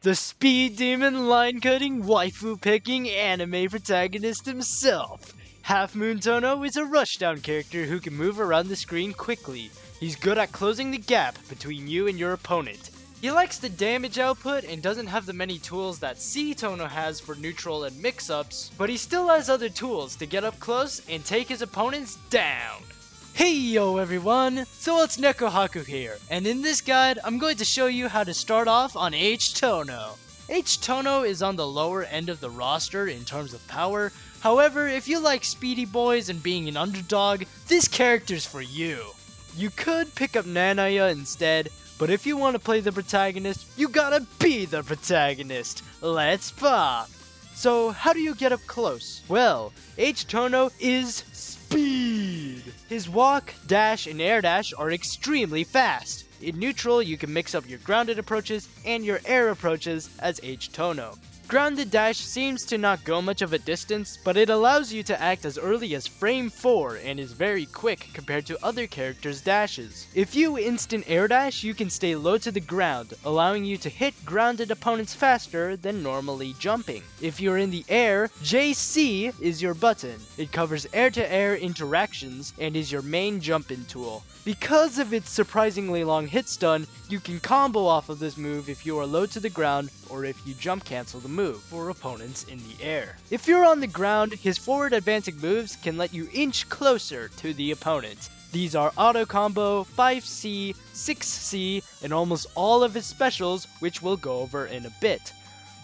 the speed demon, line-cutting, waifu-picking anime protagonist himself. Half Moon Tohno is a rushdown character who can move around the screen quickly. He's good at closing the gap between you and your opponent. He likes the damage output and doesn't have the many tools that H-Tohno has for neutral and mix-ups, but he still has other tools to get up close and take his opponents down. Hey yo everyone, so it's Nekohaku here, and in this guide I'm going to show you how to start off on H-Tohno. H-Tohno is on the lower end of the roster in terms of power. However, if you like speedy boys and being an underdog, this character's for you. You could pick up Nanaya instead, but if you want to play the protagonist, you gotta be the protagonist. Let's pop! So how do you get up close? Well, H-Tohno is speed! His walk, dash, and air dash are extremely fast. In neutral, you can mix up your grounded approaches and your air approaches as H-Tohno. Grounded dash seems to not go much of a distance, but it allows you to act as early as frame 4 and is very quick compared to other characters' dashes. If you instant air dash, you can stay low to the ground, allowing you to hit grounded opponents faster than normally jumping. If you're in the air, JC is your button. It covers air-to-air interactions and is your main jump-in tool. Because of its surprisingly long hit stun, you can combo off of this move if you are low to the ground or if you jump cancel the move for opponents in the air. If you're on the ground, his forward advancing moves can let you inch closer to the opponent. These are Autocombo, 5C, 6C, and almost all of his specials, which we'll go over in a bit.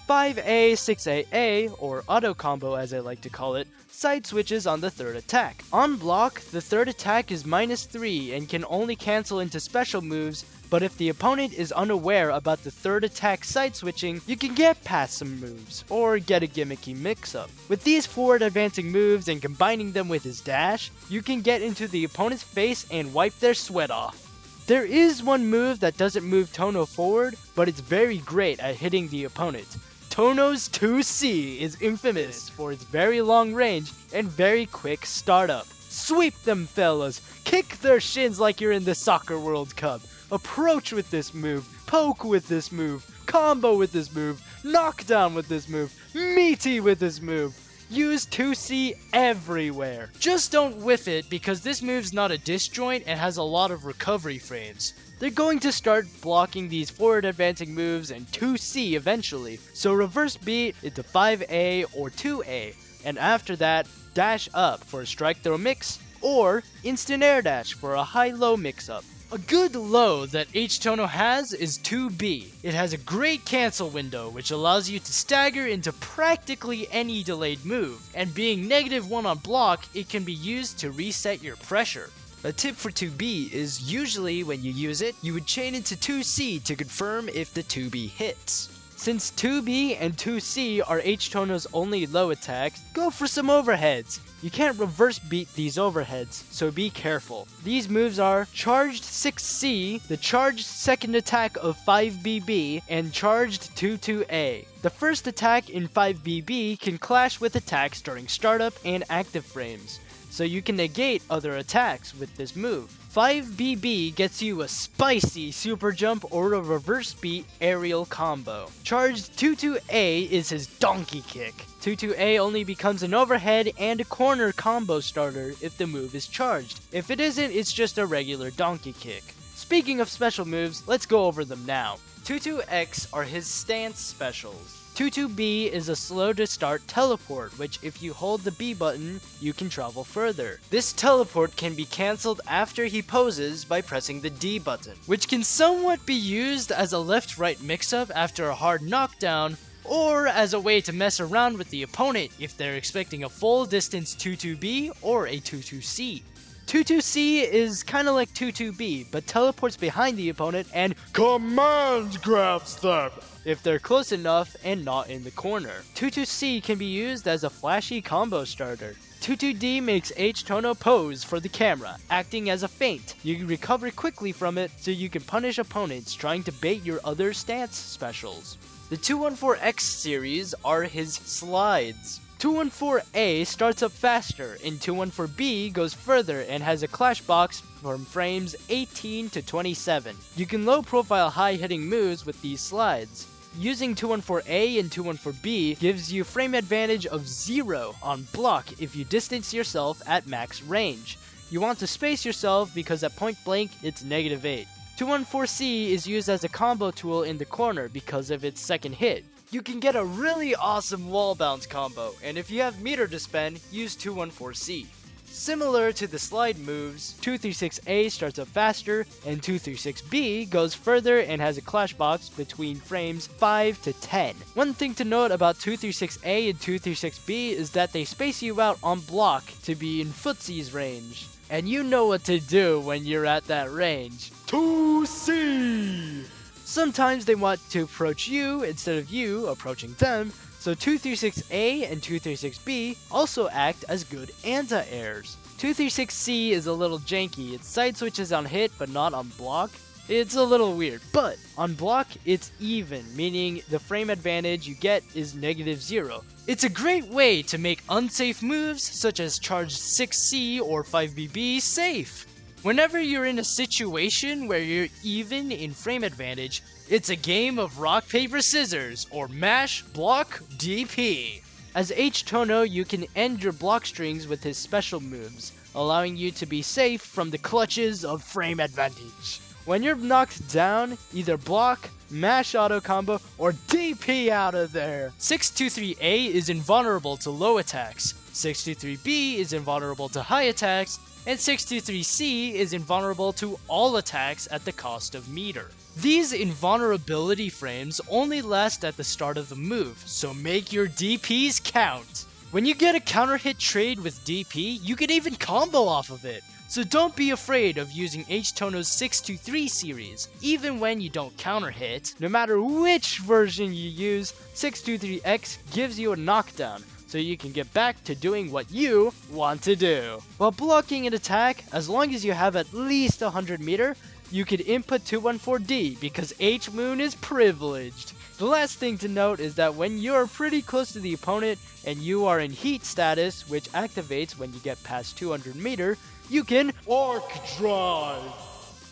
5A, 6AA, or Autocombo as I like to call it, side switches on the third attack. On block, the third attack is -3 and can only cancel into special moves, but if the opponent is unaware about the third attack side switching, you can get past some moves, or get a gimmicky mix-up. With these forward advancing moves and combining them with his dash, you can get into the opponent's face and wipe their sweat off. There is one move that doesn't move Tohno forward, but it's very great at hitting the opponent. Tohno's 2C is infamous for its very long range and very quick startup. Sweep them fellas, kick their shins like you're in the Soccer World Cup. Approach with this move, poke with this move, combo with this move, knockdown with this move, meaty with this move. Use 2C everywhere. Just don't whiff it because this move's not a disjoint and has a lot of recovery frames. They're going to start blocking these forward advancing moves and 2C eventually, so reverse beat into 5A or 2A, and after that, dash up for a strike throw mix, or instant air dash for a high-low mix-up. A good low that H-Tohno has is 2B. It has a great cancel window which allows you to stagger into practically any delayed move, and being -1 on block, it can be used to reset your pressure. A tip for 2B is usually when you use it, you would chain into 2C to confirm if the 2B hits. Since 2B and 2C are H-Tohno's only low attacks, go for some overheads. You can't reverse beat these overheads, so be careful. These moves are Charged 6C, the charged second attack of 5BB, and Charged 22A. The first attack in 5BB can clash with attacks during startup and active frames, so you can negate other attacks with this move. 5BB gets you a spicy super jump or a reverse beat aerial combo. Charged 22A is his donkey kick. 22A only becomes an overhead and a corner combo starter if the move is charged. If it isn't, it's just a regular donkey kick. Speaking of special moves, let's go over them now. 22X are his stance specials. 22B is a slow to start teleport, which if you hold the B button, you can travel further. This teleport can be cancelled after he poses by pressing the D button, which can somewhat be used as a left-right mix-up after a hard knockdown, or as a way to mess around with the opponent if they're expecting a full distance 22B or a 22C. 22C is kinda like 22B, but teleports behind the opponent and command grabs them if they're close enough and not in the corner. 22C can be used as a flashy combo starter. 22D makes H-Tohno pose for the camera, acting as a feint. You can recover quickly from it so you can punish opponents trying to bait your other stance specials. The 214X series are his slides. 214A starts up faster, and 214B goes further and has a clash box from frames 18 to 27. You can low profile high hitting moves with these slides. Using 214A and 214B gives you frame advantage of 0 on block if you distance yourself at max range. You want to space yourself because at point blank it's -8. 214C is used as a combo tool in the corner because of its second hit. You can get a really awesome wall bounce combo, and if you have meter to spend, use 214C. Similar to the slide moves, 236A starts up faster, and 236B goes further and has a clash box between frames 5 to 10. One thing to note about 236A and 236B is that they space you out on block to be in footsie's range. And you know what to do when you're at that range. 2C! Sometimes they want to approach you instead of you approaching them, so 236A and 236B also act as good anti-airs. 236C is a little janky, it side switches on hit but not on block. It's a little weird, but on block it's even, meaning the frame advantage you get is -0. It's a great way to make unsafe moves such as charge 6C or 5BB safe. Whenever you're in a situation where you're even in frame advantage, it's a game of rock, paper, scissors, or mash, block, DP. As H-Tohno, you can end your block strings with his special moves, allowing you to be safe from the clutches of frame advantage. When you're knocked down, either block, mash Autocombo, or DP out of there. 623A is invulnerable to low attacks, 623B is invulnerable to high attacks, and 623C is invulnerable to all attacks at the cost of meter. These invulnerability frames only last at the start of the move, so make your DPs count. When you get a counter hit trade with DP, you can even combo off of it. So don't be afraid of using H-Tohno's 623 series. Even when you don't counter hit, no matter which version you use, 623X gives you a knockdown, so you can get back to doing what you want to do. While blocking an attack, as long as you have at least 100 meter, you could input 214D because H-Moon is privileged. The last thing to note is that when you're pretty close to the opponent and you are in heat status, which activates when you get past 200 meter, you can Arc Drive.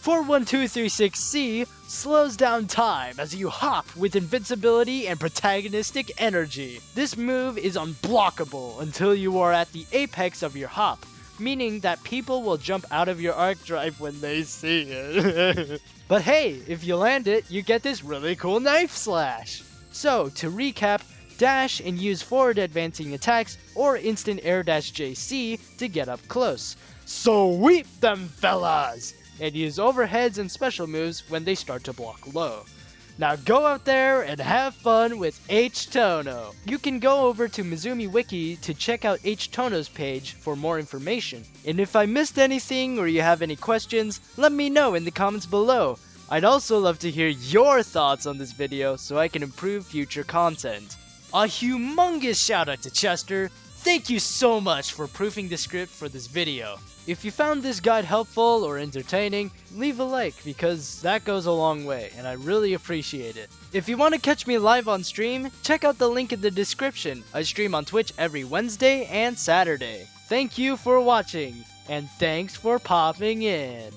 41236C slows down time as you hop with invincibility and protagonistic energy. This move is unblockable until you are at the apex of your hop, meaning that people will jump out of your Arc Drive when they see it. But hey, if you land it, you get this really cool knife slash. So, to recap, dash and use forward advancing attacks or instant air dash JC to get up close. Sweep them fellas! And use overheads and special moves when they start to block low. Now go out there and have fun with H-Tohno. You can go over to Mizumi Wiki to check out H-Tohno's page for more information. And if I missed anything or you have any questions, let me know in the comments below. I'd also love to hear your thoughts on this video so I can improve future content. A humongous shout out to Chester. Thank you so much for proofing the script for this video. If you found this guide helpful or entertaining, leave a like because that goes a long way and I really appreciate it. If you want to catch me live on stream, check out the link in the description. I stream on Twitch every Wednesday and Saturday. Thank you for watching, and thanks for popping in.